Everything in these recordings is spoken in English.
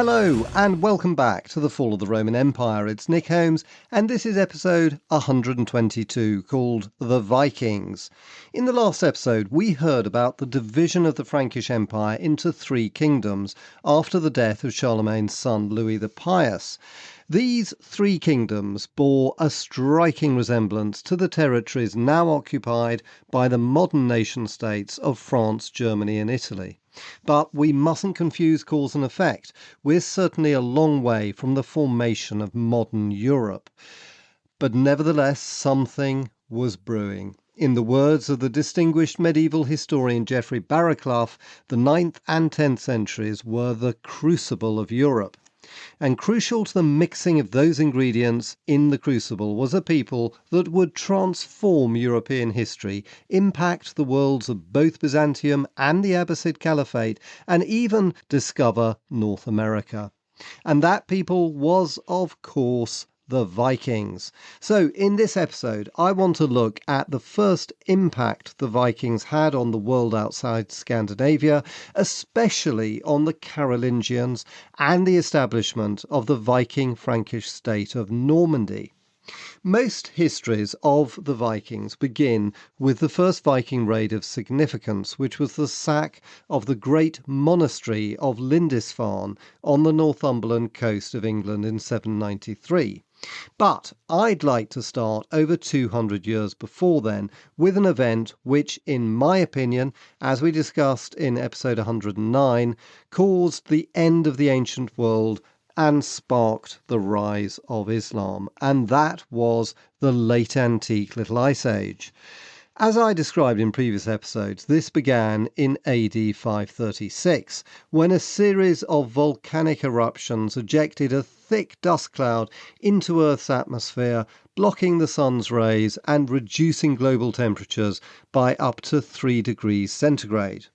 Hello and welcome back to The Fall of the Roman Empire. It's Nick Holmes and this is episode 122 called The Vikings. In the last episode we heard about the division of the Frankish Empire into three kingdoms after the death of Charlemagne's son Louis the Pious. These three kingdoms bore a striking resemblance to the territories now occupied by the modern nation-states of France, Germany and Italy. But we mustn't confuse cause and effect. We're certainly a long way from the formation of modern Europe. But nevertheless, something was brewing. In the words of the distinguished medieval historian Geoffrey Barraclough, the 9th and 10th centuries were the crucible of Europe. And crucial to the mixing of those ingredients in the crucible was a people that would transform European history, impact the worlds of both Byzantium and the Abbasid Caliphate, and even discover North America. And that people was, of course, the Vikings. So in this episode, I want to look at the first impact the Vikings had on the world outside Scandinavia, especially on the Carolingians and the establishment of the Viking-Frankish state of Normandy. Most histories of the Vikings begin with the first Viking raid of significance, which was the sack of the great monastery of Lindisfarne on the Northumberland coast of England in 793. But I'd like to start over 200 years before then with an event which, in my opinion, as we discussed in episode 109, caused the end of the ancient world and sparked the rise of Islam, and that was the late antique Little Ice Age. As I described in previous episodes, this began in AD 536, when a series of volcanic eruptions ejected a thick dust cloud into Earth's atmosphere, blocking the sun's rays and reducing global temperatures by up to 3 degrees centigrade.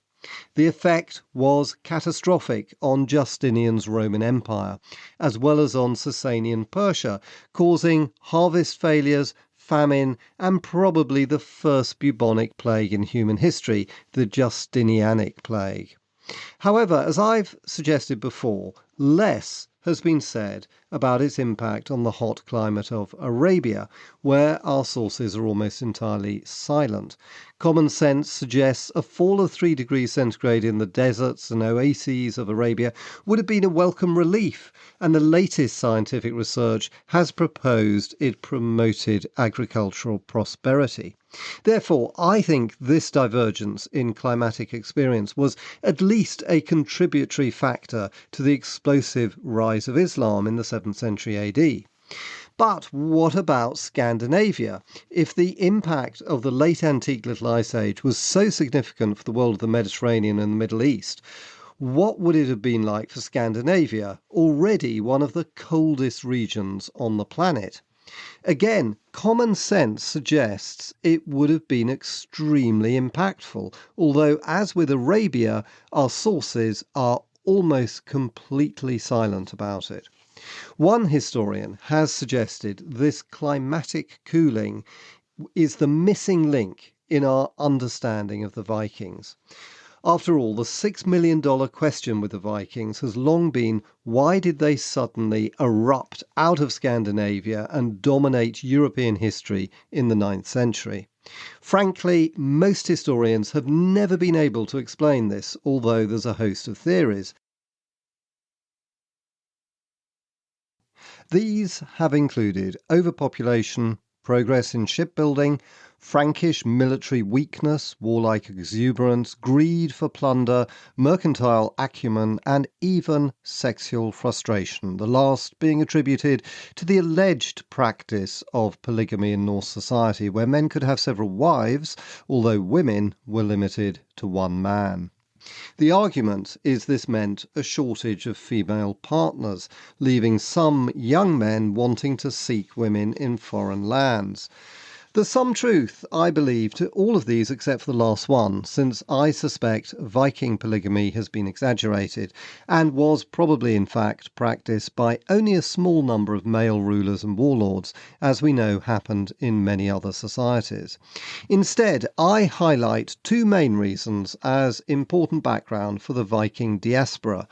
The effect was catastrophic on Justinian's Roman Empire, as well as on Sasanian Persia, causing harvest failures, famine, and probably the first bubonic plague in human history, the Justinianic plague. However, as I've suggested before, less has been said about its impact on the hot climate of Arabia, where our sources are almost entirely silent. Common sense suggests a fall of 3 degrees centigrade in the deserts and oases of Arabia would have been a welcome relief, and the latest scientific research has proposed it promoted agricultural prosperity. Therefore, I think this divergence in climatic experience was at least a contributory factor to the explosive rise of Islam in the 7th century AD. But what about Scandinavia? If the impact of the late antique Little Ice Age was so significant for the world of the Mediterranean and the Middle East, what would it have been like for Scandinavia, already one of the coldest regions on the planet? Again, common sense suggests it would have been extremely impactful, although, as with Arabia, our sources are almost completely silent about it. One historian has suggested this climatic cooling is the missing link in our understanding of the Vikings. After all, the $6 million question with the Vikings has long been, why did they suddenly erupt out of Scandinavia and dominate European history in the 9th century? Frankly, most historians have never been able to explain this, although there's a host of theories. These have included overpopulation, progress in shipbuilding, Frankish military weakness, warlike exuberance, greed for plunder, mercantile acumen, and even sexual frustration, the last being attributed to the alleged practice of polygamy in Norse society, where men could have several wives, although women were limited to one man. The argument is this meant a shortage of female partners, leaving some young men wanting to seek women in foreign lands. There's some truth, I believe, to all of these except for the last one, since I suspect Viking polygamy has been exaggerated and was probably in fact practiced by only a small number of male rulers and warlords, as we know happened in many other societies. Instead, I highlight two main reasons as important background for the Viking diaspora.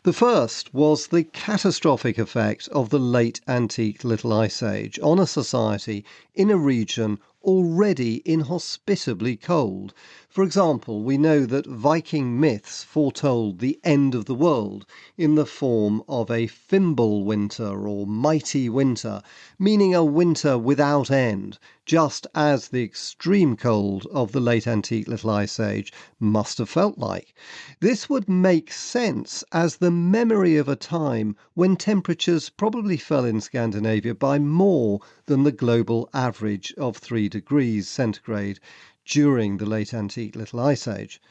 The first was the catastrophic effect of the late antique Little Ice Age on a society in a region already inhospitably cold. For example, we know that Viking myths foretold the end of the world in the form of a Fimbul winter or mighty winter, meaning a winter without end, just as the extreme cold of the late antique Little Ice Age must have felt like. This would make sense as the memory of a time when temperatures probably fell in Scandinavia by more than the global average of 3 degrees centigrade during the late antique Little Ice Age.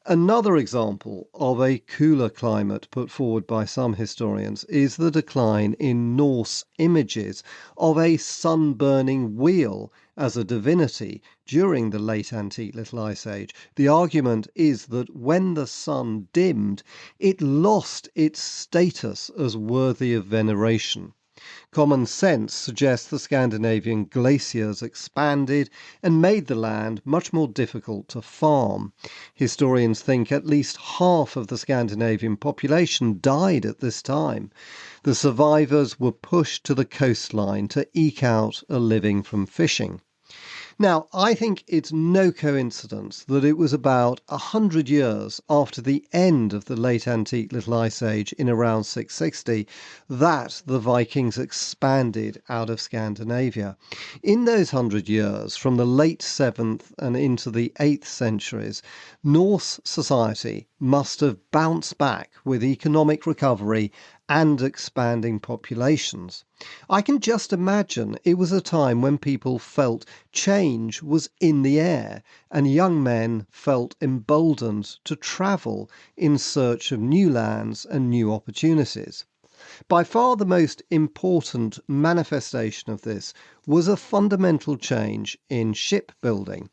Another example of a cooler climate put forward by some historians is the decline in Norse images of a sun-burning wheel as a divinity during the late antique Little Ice Age. The argument is that when the sun dimmed, it lost its status as worthy of veneration. Common sense suggests the Scandinavian glaciers expanded and made the land much more difficult to farm. Historians think at least half of the Scandinavian population died at this time. The survivors were pushed to the coastline to eke out a living from fishing. Now, I think it's no coincidence that it was about 100 years after the end of the late antique Little Ice Age in around 660 that the Vikings expanded out of Scandinavia. In those 100 years, from the late 7th and into the 8th centuries, Norse society must have bounced back with economic recovery and expanding populations. I can just imagine it was a time when people felt change was in the air and young men felt emboldened to travel in search of new lands and new opportunities. By far the most important manifestation of this was a fundamental change in shipbuilding.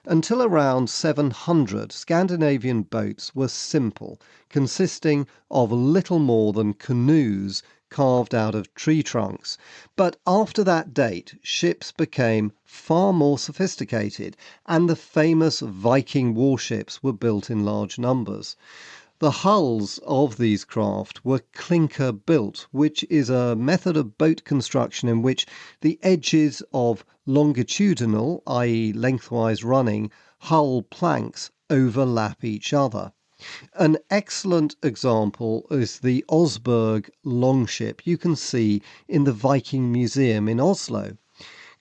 Until around 700, Scandinavian boats were simple, consisting of little more than canoes carved out of tree trunks. But after that date, ships became far more sophisticated, and the famous Viking warships were built in large numbers. The hulls of these craft were clinker built, which is a method of boat construction in which the edges of longitudinal, i.e. lengthwise running, hull planks overlap each other. An excellent example is the Osberg longship you can see in the Viking Museum in Oslo.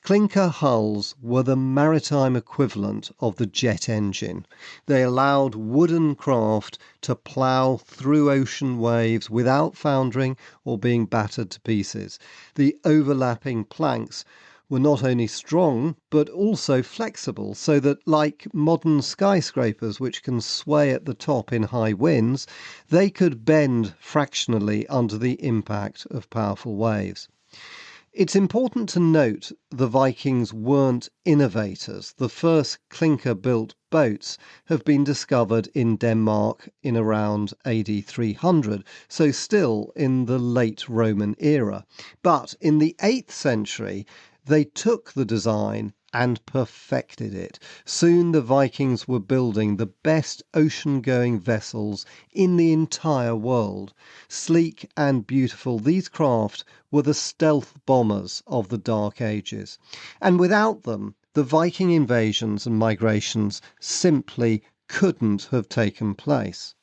Clinker hulls were the maritime equivalent of the jet engine. They allowed wooden craft to plough through ocean waves without foundering or being battered to pieces. The overlapping planks were not only strong but also flexible, so that like modern skyscrapers which can sway at the top in high winds, they could bend fractionally under the impact of powerful waves. It's important to note the Vikings weren't innovators. The first clinker-built boats have been discovered in Denmark in around AD 300, so still in the late Roman era. But in the 8th century, they took the design and perfected it. Soon the Vikings were building the best ocean-going vessels in the entire world. Sleek and beautiful, these craft were the stealth bombers of the Dark Ages. And without them, the Viking invasions and migrations simply couldn't have taken place.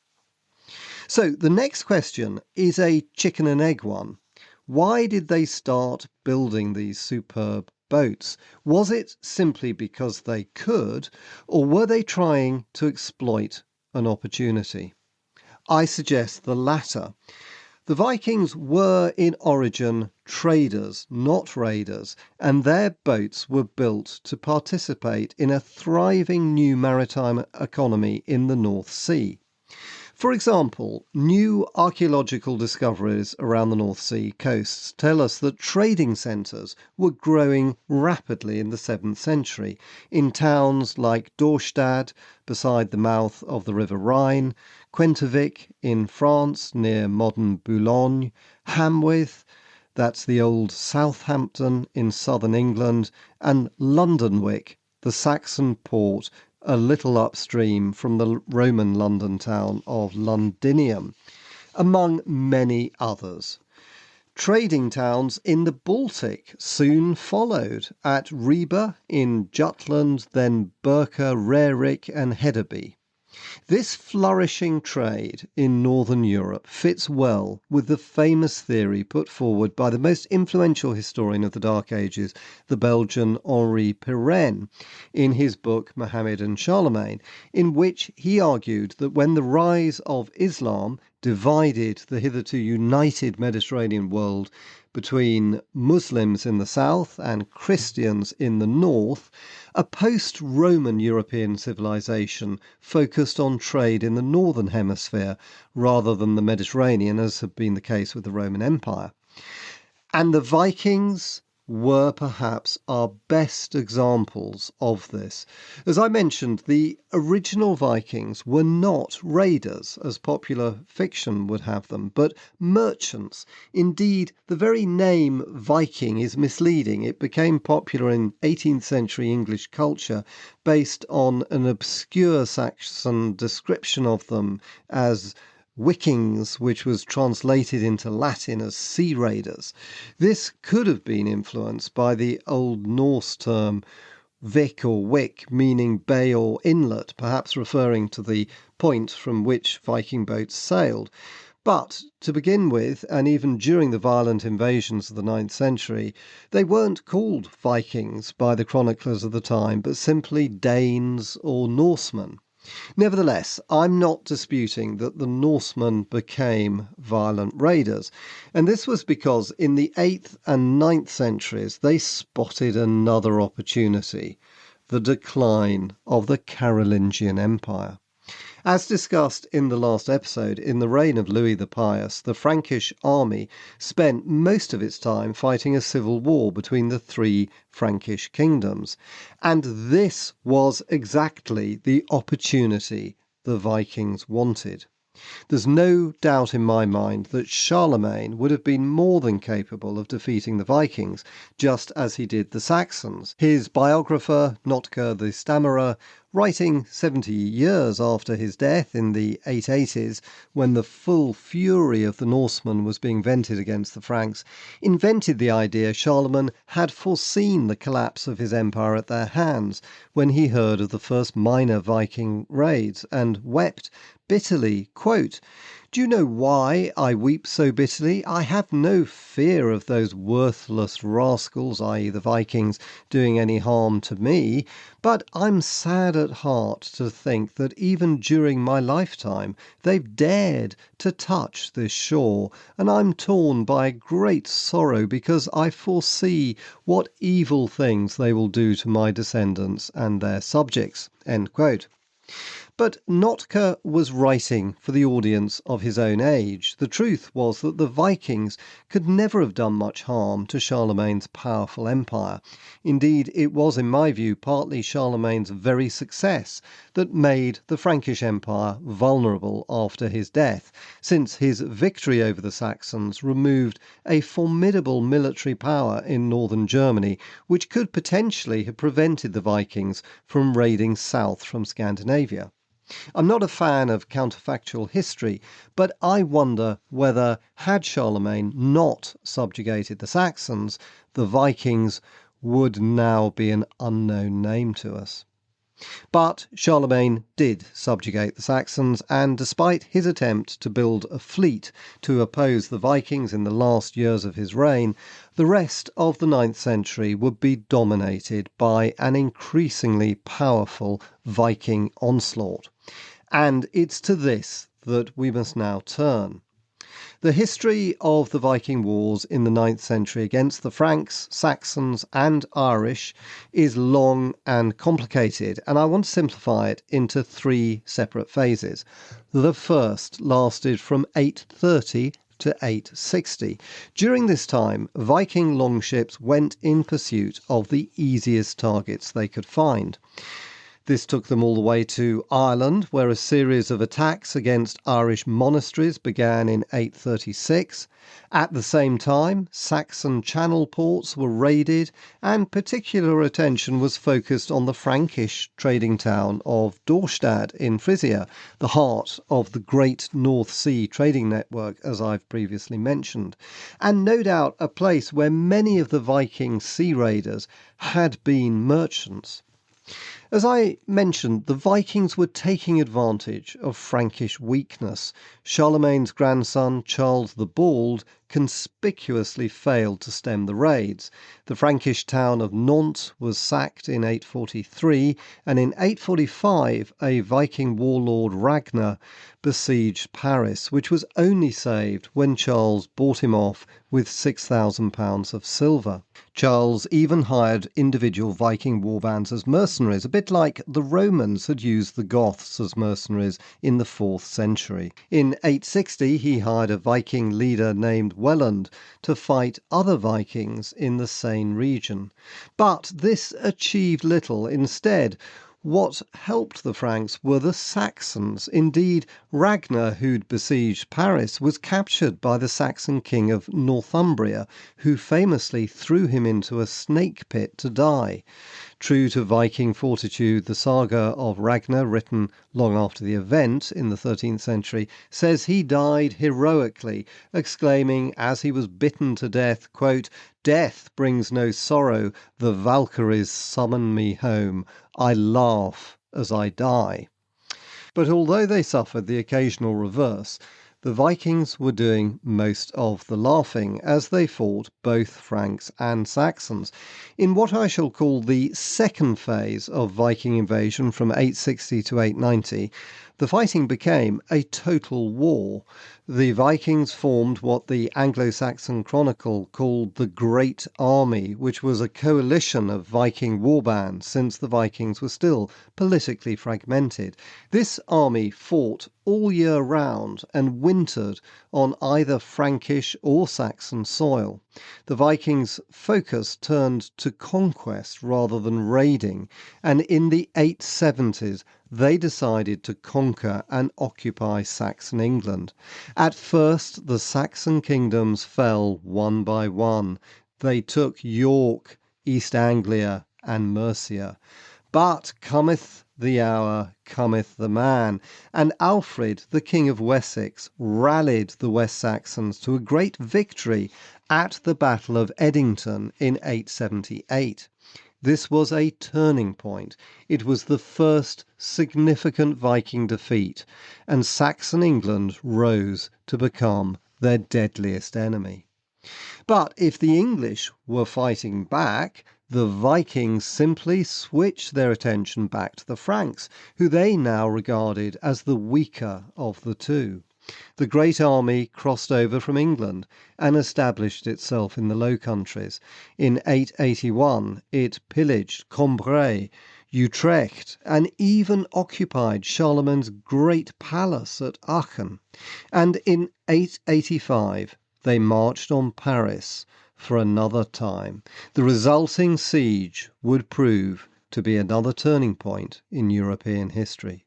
So the next question is a chicken and egg one. Why did they start building these superb boats? Was it simply because they could, or were they trying to exploit an opportunity? I suggest the latter. The Vikings were in origin traders, not raiders, and their boats were built to participate in a thriving new maritime economy in the North Sea. For example, new archaeological discoveries around the North Sea coasts tell us that trading centres were growing rapidly in the 7th century in towns like Dorstad, beside the mouth of the River Rhine, Quentovic in France near modern Boulogne, Hamwyth, that's the old Southampton in southern England, and Londonwick, the Saxon port a little upstream from the Roman London town of Londinium. among many others. Trading towns in the Baltic soon followed, at Ribe in Jutland, then Berka, Rerik and Hedeby. This flourishing trade in Northern Europe fits well with the famous theory put forward by the most influential historian of the Dark Ages, the Belgian Henri Pirenne, in his book Mohammed and Charlemagne, in which he argued that when the rise of Islam divided the hitherto united Mediterranean world between Muslims in the south and Christians in the north, a post-Roman European civilization focused on trade in the northern hemisphere rather than the Mediterranean, as had been the case with the Roman Empire. And the Vikings were perhaps our best examples of this. As I mentioned, the original Vikings were not raiders, as popular fiction would have them, but merchants. Indeed, the very name Viking is misleading. It became popular in 18th century English culture based on an obscure Saxon description of them as Vikings, which was translated into Latin as sea raiders. This could have been influenced by the Old Norse term Vik or Wick, meaning bay or inlet, perhaps referring to the point from which Viking boats sailed. But to begin with, and even during the violent invasions of the 9th century, they weren't called Vikings by the chroniclers of the time, but simply Danes or Norsemen. Nevertheless, I'm not disputing that the Norsemen became violent raiders, and this was because in the 8th and 9th centuries they spotted another opportunity: the decline of the Carolingian Empire. As discussed in the last episode, in the reign of Louis the Pious, the Frankish army spent most of its time fighting a civil war between the three Frankish kingdoms. And this was exactly the opportunity the Vikings wanted. There's no doubt in my mind that Charlemagne would have been more than capable of defeating the Vikings, just as he did the Saxons. His biographer, Notker the Stammerer, writing 70 years after his death in the 880s, when the full fury of the Norsemen was being vented against the Franks, invented the idea Charlemagne had foreseen the collapse of his empire at their hands when he heard of the first minor Viking raids, and wept bitterly, quote, "Do you know why I weep so bitterly? I have no fear of those worthless rascals, i.e. the Vikings, doing any harm to me, but I'm sad at heart to think that even during my lifetime they've dared to touch this shore, and I'm torn by great sorrow because I foresee what evil things they will do to my descendants and their subjects." End quote. But Notker was writing for the audience of his own age. The truth was that the Vikings could never have done much harm to Charlemagne's powerful empire. Indeed, it was, in my view, partly Charlemagne's very success that made the Frankish Empire vulnerable after his death, since his victory over the Saxons removed a formidable military power in northern Germany, which could potentially have prevented the Vikings from raiding south from Scandinavia. I'm not a fan of counterfactual history, but I wonder whether, had Charlemagne not subjugated the Saxons, the Vikings would now be an unknown name to us. But Charlemagne did subjugate the Saxons, and despite his attempt to build a fleet to oppose the Vikings in the last years of his reign, the rest of the 9th century would be dominated by an increasingly powerful Viking onslaught. And it's to this that we must now turn. The history of the Viking wars in the 9th century against the Franks, Saxons and Irish is long and complicated, and I want to simplify it into three separate phases. The first lasted from 830 to 860. During this time, Viking longships went in pursuit of the easiest targets they could find. This took them all the way to Ireland, where a series of attacks against Irish monasteries began in 836. At the same time, Saxon channel ports were raided, and particular attention was focused on the Frankish trading town of Dorstad in Frisia, the heart of the great North Sea trading network, as I've previously mentioned, and no doubt a place where many of the Viking sea raiders had been merchants. As I mentioned, the Vikings were taking advantage of Frankish weakness. Charlemagne's grandson, Charles the Bald, conspicuously failed to stem the raids. The Frankish town of Nantes was sacked in 843, and in 845 a Viking warlord Ragnar besieged Paris, which was only saved when Charles bought him off with £6,000 of silver. Charles even hired individual Viking warbands as mercenaries, a bit like the Romans had used the Goths as mercenaries in the 4th century. In 860 he hired a Viking leader named Welland to fight other Vikings in the Seine region. But this achieved little. Instead, what helped the Franks were the Saxons. Indeed, Ragnar, who'd besieged Paris, was captured by the Saxon king of Northumbria, who famously threw him into a snake pit to die. True to Viking fortitude, the saga of Ragnar, written long after the event in the 13th century, says he died heroically, exclaiming as he was bitten to death, quote, "Death brings no sorrow, the Valkyries summon me home. I laugh as I die." But although they suffered the occasional reverse, the Vikings were doing most of the laughing as they fought both Franks and Saxons. In what I shall call the second phase of Viking invasion from 860 to 890, the fighting became a total war. The Vikings formed what the Anglo-Saxon Chronicle called the Great Army, which was a coalition of Viking warbands since the Vikings were still politically fragmented. This army fought all year round and wintered on either Frankish or Saxon soil. The Vikings' focus turned to conquest rather than raiding, and in the 870s they decided to conquer and occupy Saxon England. At first, the Saxon kingdoms fell one by one. They took York, East Anglia, and Mercia. But cometh the hour, cometh the man, and Alfred, the King of Wessex, rallied the West Saxons to a great victory at the Battle of Edington in 878. This was a turning point. It was the first significant Viking defeat, and Saxon England rose to become their deadliest enemy. But if the English were fighting back, the Vikings simply switched their attention back to the Franks, who they now regarded as the weaker of the two. The great army crossed over from England and established itself in the Low Countries. In 881 it pillaged Cambrai, Utrecht, and even occupied Charlemagne's great palace at Aachen. And in 885 they marched on Paris for another time. The resulting siege would prove to be another turning point in European history.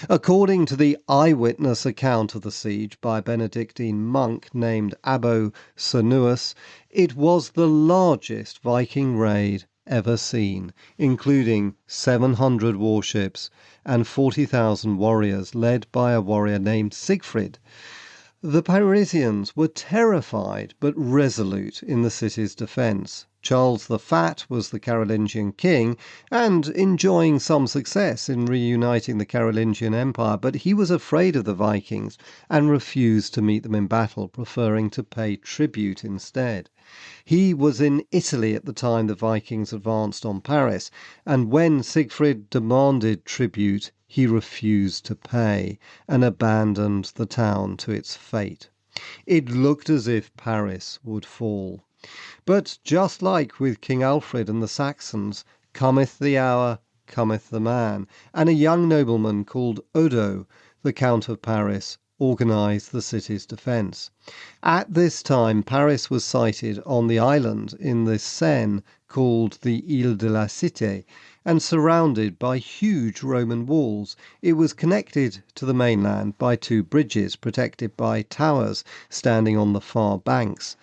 According to the eyewitness account of the siege by a Benedictine monk named Abbo Sonuus, it was the largest Viking raid ever seen, including 700 warships and 40,000 warriors led by a warrior named Siegfried. The Parisians were terrified but resolute in the city's defence. Charles the Fat was the Carolingian king and enjoying some success in reuniting the Carolingian Empire, but he was afraid of the Vikings and refused to meet them in battle, preferring to pay tribute instead. He was in Italy at the time the Vikings advanced on Paris, and when Siegfried demanded tribute, he refused to pay and abandoned the town to its fate. It looked as if Paris would fall. But just like with King Alfred and the Saxons, cometh the hour, cometh the man, and a young nobleman called Odo, the Count of Paris, organised the city's defence. At this time, Paris was sited on the island in the Seine called the Ile de la Cité, and surrounded by huge Roman walls. It was connected to the mainland by two bridges protected by towers standing on the far banks.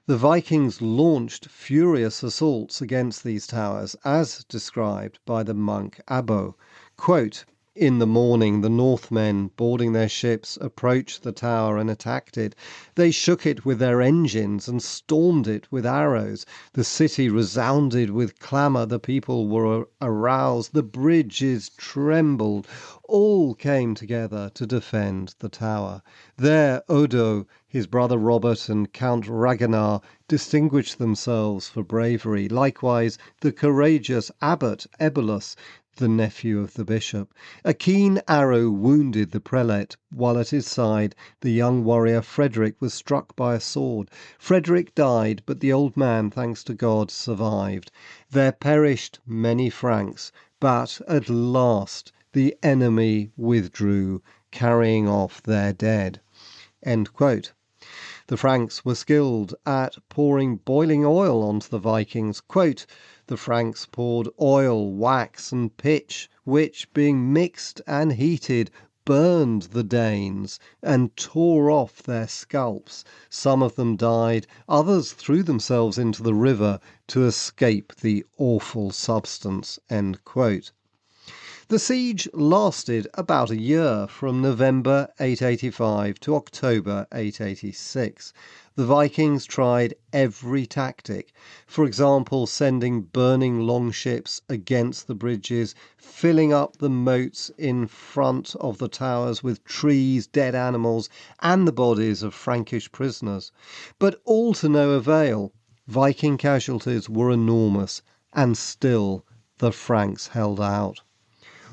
The Vikings launched furious assaults against these towers, as described by the monk Abbo. Quote, "In the morning the Northmen, boarding their ships, approached the tower and attacked it. They shook it with their engines and stormed it with arrows. The city resounded with clamour, the people were aroused, the bridges trembled. All came together to defend the tower. There Odo, his brother Robert, and Count Ragnar distinguished themselves for bravery. Likewise the courageous abbot Ebolus, the nephew of the bishop. A keen arrow wounded the prelate, while at his side the young warrior Frederick was struck by a sword. Frederick died, but the old man, thanks to God, survived. There perished many Franks, but at last the enemy withdrew, carrying off their dead." End quote. The Franks were skilled at pouring boiling oil onto the Vikings. Quote, "The Franks poured oil, wax, and pitch, which, being mixed and heated, burned the Danes and tore off their scalps. Some of them died, others threw themselves into the river to escape the awful substance." End quote. The siege lasted about a year, from November 885 to October 886. The Vikings tried every tactic, for example, sending burning longships against the bridges, filling up the moats in front of the towers with trees, dead animals, and the bodies of Frankish prisoners. But all to no avail. Viking casualties were enormous, and still the Franks held out.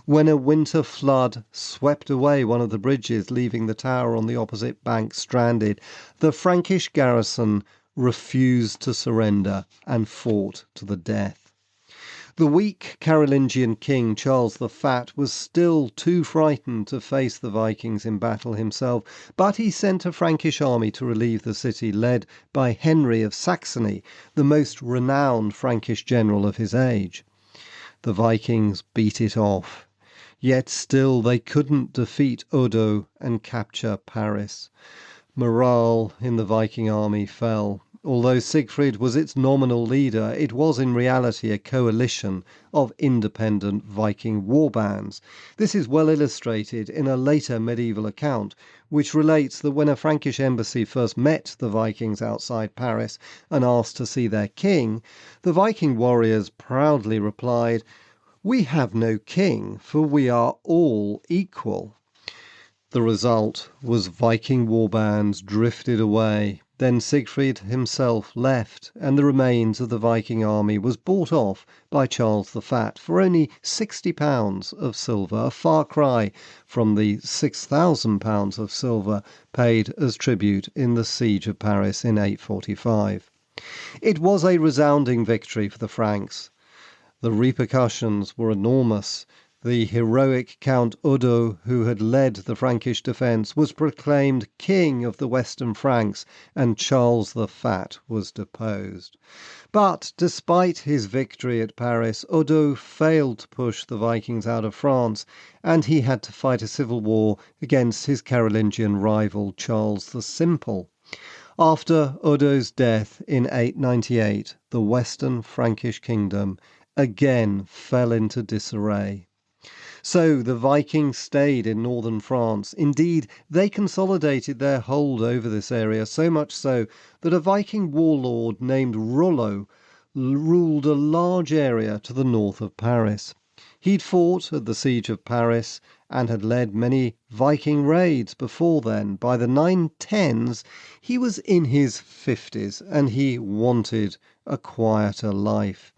When a winter flood swept away one of the bridges, leaving the tower on the opposite bank stranded, the Frankish garrison refused to surrender and fought to the death. The weak Carolingian king Charles the Fat was still too frightened to face the Vikings in battle himself, but he sent a Frankish army to relieve the city, led by Henry of Saxony, the most renowned Frankish general of his age. The Vikings beat it off. Yet still they couldn't defeat Odo and capture Paris. Morale in the Viking army fell. Although Siegfried was its nominal leader, it was in reality a coalition of independent Viking warbands. This is well illustrated in a later medieval account, which relates that when a Frankish embassy first met the Vikings outside Paris and asked to see their king, the Viking warriors proudly replied, "We have no king, for we are all equal." The result was Viking warbands drifted away. Then Siegfried himself left, and the remains of the Viking army was bought off by Charles the Fat for only £60 of silver, a far cry from the £6,000 of silver paid as tribute in the siege of Paris in 845. It was a resounding victory for the Franks. The repercussions were enormous. The heroic Count Odo, who had led the Frankish defence, was proclaimed King of the Western Franks, and Charles the Fat was deposed. But despite his victory at Paris, Odo failed to push the Vikings out of France, and he had to fight a civil war against his Carolingian rival Charles the Simple. After Odo's death in 898, the Western Frankish kingdom again fell into disarray. So the Vikings stayed in northern France. Indeed, they consolidated their hold over this area, so much so that a Viking warlord named Rollo ruled a large area to the north of Paris. He'd fought at the siege of Paris and had led many Viking raids before then. By the 910s, he was in his 50s and he wanted a quieter life.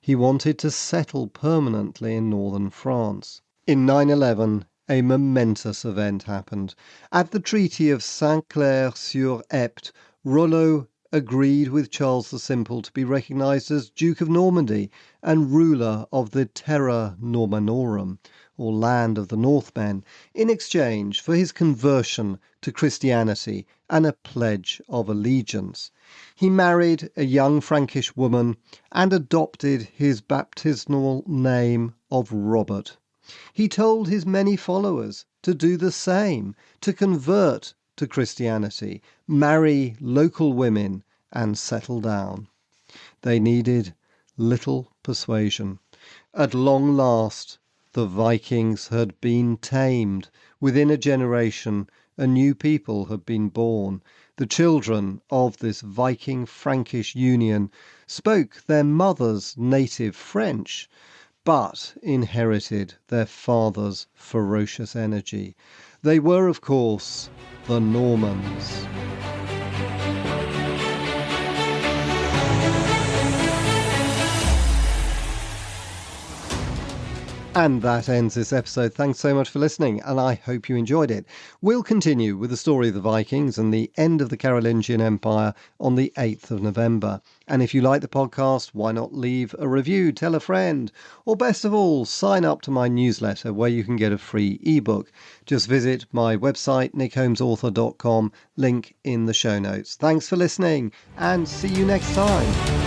He wanted to settle permanently in northern France. In 911, a momentous event happened. At the Treaty of Saint-Clair-sur-Epte, Rollo agreed with Charles the Simple to be recognised as Duke of Normandy and ruler of the Terra Normanorum, or land of the Northmen, in exchange for his conversion to Christianity and a pledge of allegiance. He married a young Frankish woman and adopted his baptismal name of Robert. He told his many followers to do the same, to convert to Christianity, marry local women, and settle down. They needed little persuasion. At long last, the Vikings had been tamed. Within a generation, a new people had been born. The children of this Viking-Frankish union spoke their mother's native French, but inherited their father's ferocious energy. They were, of course, the Normans. And that ends this episode. Thanks so much for listening, and I hope you enjoyed it. We'll continue with the story of the Vikings and the end of the Carolingian Empire on the 8th of November. And if you like the podcast, why not leave a review, tell a friend, or best of all, sign up to my newsletter where you can get a free ebook. Just visit my website, nickholmesauthor.com, link in the show notes. Thanks for listening, and see you next time.